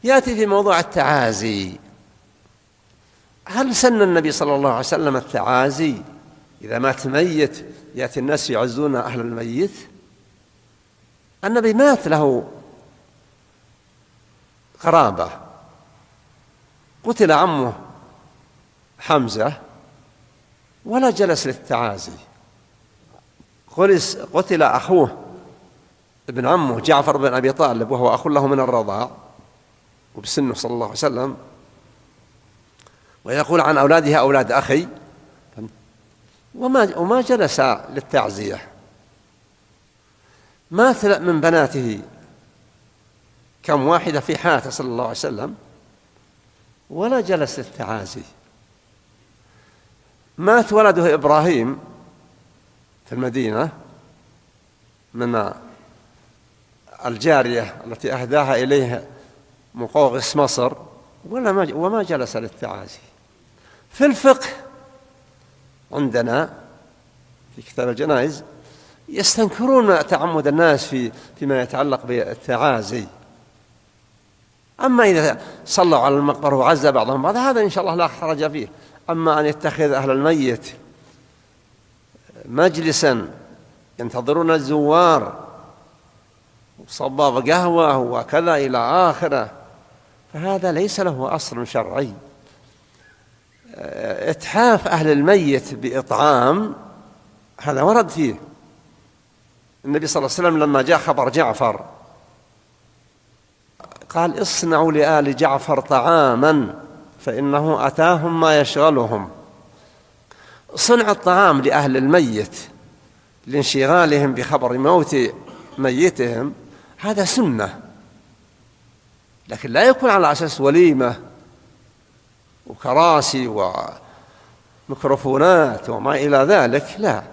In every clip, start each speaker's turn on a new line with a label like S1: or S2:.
S1: يأتي في موضوع التعازي. هل سن النبي صلى الله عليه وسلم التعازي إذا مات ميت يأتي الناس يعزون أهل الميت؟ النبي مات له قرابة، قتل عمه حمزة ولا جلس للتعازي، قتل أخوه ابن عمه جعفر بن أبي طالب وهو أخ له من الرضاع وبسنه صلى الله عليه وسلم، ويقول عن أولادها أولاد أخي، وما جلس للتعزية. مات من بناته كم واحدة في حياته صلى الله عليه وسلم ولا جلس للتعازي. مات ولده إبراهيم في المدينة من الجارية التي أهداها إليه مقوقس مصر وما جلس للتعازي. في الفقه عندنا في كتاب الجنائز يستنكرون تعمد الناس فيما يتعلق بالتعازي. أما إذا صلوا على المقبرة وعزى بعضهم بعض هذا إن شاء الله لا حرج فيه. أما أن يتخذ أهل الميت مجلسا ينتظرون الزوار وصباب قهوة وكذا إلى آخره، فهذا ليس له أصل شرعي. إتحاف أهل الميت بإطعام هذا ورد فيه. النبي صلى الله عليه وسلم لما جاء خبر جعفر قال اصنعوا لآل جعفر طعاما فإنه أتاهم ما يشغلهم. صنع الطعام لأهل الميت لانشغالهم بخبر موت ميتهم هذا سنة، لكن لا يكون على أساس وليمة وكراسي وميكروفونات وما إلى ذلك، لا،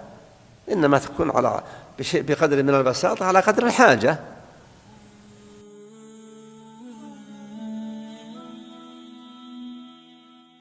S1: إنما تكون على بقدر من البساطة على قدر الحاجة.